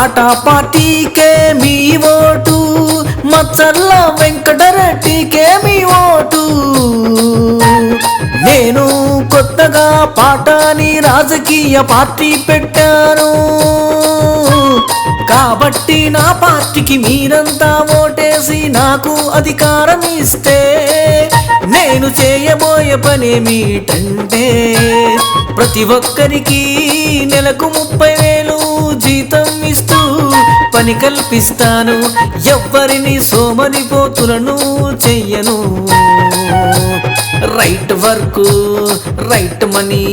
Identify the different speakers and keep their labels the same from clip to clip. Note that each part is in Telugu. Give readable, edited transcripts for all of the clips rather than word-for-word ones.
Speaker 1: పాటా పార్టీకే మీ ఓటు, మచ్చర్ల వెంకటరెడ్డికే మీ ఓటు. నేను కొత్తగా పాటాని రాజకీయ పార్టీ పెట్టాను, కాబట్టి నా పార్టీకి మీరంతా ఓటేసి నాకు అధికారం ఇస్తే నేను చేయబోయే పనేమిటంటే ప్రతి ఒక్కరికి నెలకు 30,000 జీతం ఇస్తూ పని కల్పిస్తాను. ఎవ్వరిని సోమరిపోతులను చెయ్యను. రైట్ వర్క్ రైట్ మనీ,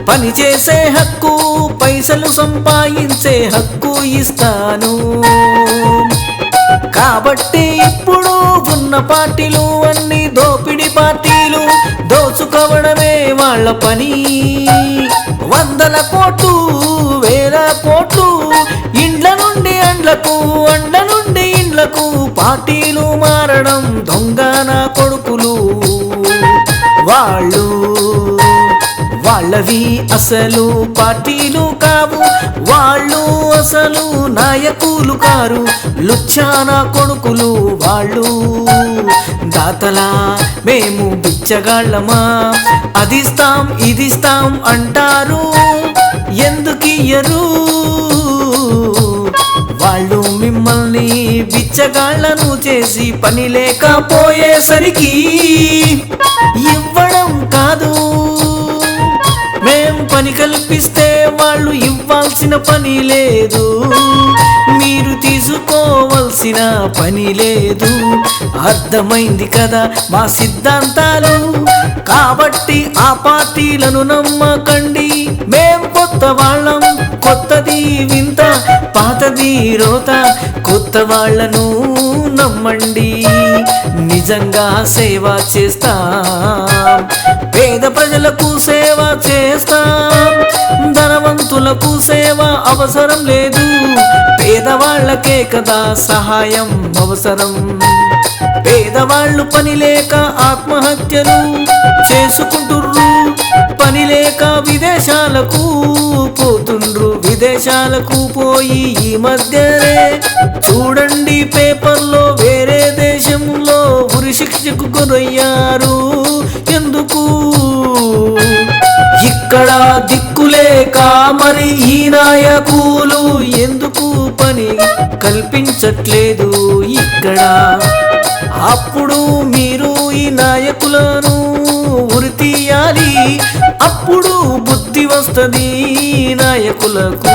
Speaker 1: పని చేసే హక్కు, పైసలు సంపాదించే హక్కు ఇస్తాను. కాబట్టి ఇప్పుడు ఉన్న పార్టీలు అన్ని దోపిడి పార్టీలు, దోచుకోవడమే వాళ్ళ పని. 100 కోట్లు 1000 కోట్లు, ఇండ్ల నుండి అండ్లకు, అండ్ల నుండి ఇండ్లకు పార్టీలు మారడం దొంగన కొడుకులు. వాళ్ళవి అసలు పార్టీలు కావు, వాళ్ళు అసలు నాయకులు కారు, లుచ్చాన కొడుకులు వాళ్ళు. దాతలా మేము బిచ్చగాళ్ళమా, అదిస్తాం ఇదిస్తాం అంటారు, ఎందుకియ్యరు? వాళ్ళు మిమ్మల్ని బిచ్చగాళ్ళను చేసి పని లేకపోయేసరికి ఇవ్వడం కాదు, మేం పని కల్పిస్తే వాళ్ళు ఇవ్వాల్సిన పని లేదు, మీరు తీసుకోవాల్సిన పని లేదు. అర్థమైంది కదా మా సిద్ధాంతాలు, కాబట్టి ఆ పార్టీలను నమ్మకండి. మేం కొత్త వాళ్ళం, కొత్తది వింత, పాతది రోత, కొత్త వాళ్ళను నమ్మండి. నిజంగా సేవ చేస్తాం, పేద ప్రజలకు సేవ చేస్తాం, ధనవంతులకు సేవ అవసరం లేదు, పేదవాళ్ళకే కదా సహాయం అవసరం. పేదవాళ్ళు పని లేక ఆత్మహత్యలు చేసుకుంటుర్రు, పని లేక విదేశాలకు పోతుండ్రు. విదేశాలకు పోయి ఈ మధ్యనే చూడండి పేపర్లో వేరే దేశంలో ఉరి శిక్షకు గురయ్యారు. ఎందుకు? ఇక్కడ దిక్కులేక మరి ఈ నాయకులు ఎందుకు పని కల్పించట్లేదు ఇక్కడ? అప్పుడు మీరు ఈ నాయకులను ఉరి తీయాలి, అప్పుడు బుద్ధి వస్తది నాయకులకు.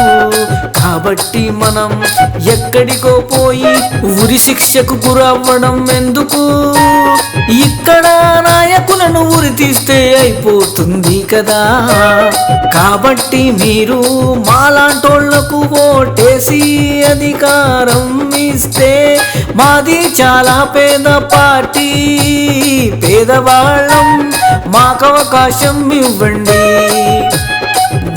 Speaker 1: కాబట్టి మనం ఎక్కడికో పోయి ఉరి శిక్షకు గురవ్వడం ఎందుకు? ఇక్కడ నాయకులను ఉరి తీస్తే అయిపోతుంది కదా. కాబట్టి మీరు మాలాంటోళ్లకు ఓటేసి అధికారం ఇస్తే, మాది చాలా పేద పార్టీ, పేదవాళ్ళం, మాకు అవకాశం ఇవ్వండి.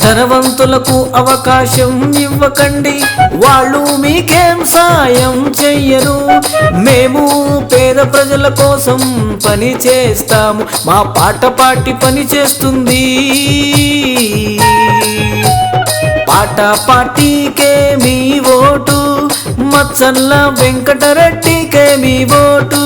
Speaker 1: ధనవంతులకు అవకాశం ఇవ్వకండి, వాళ్ళు మీకేం సాయం చెయ్యరు. మేము పేద ప్రజల కోసం పని చేస్తాము, మా పార్టీ పని చేస్తుంది. పార్టీకే మీ ఓటు, మచ్చర్ల వెంకటరెడ్డికే మీ ఓటు.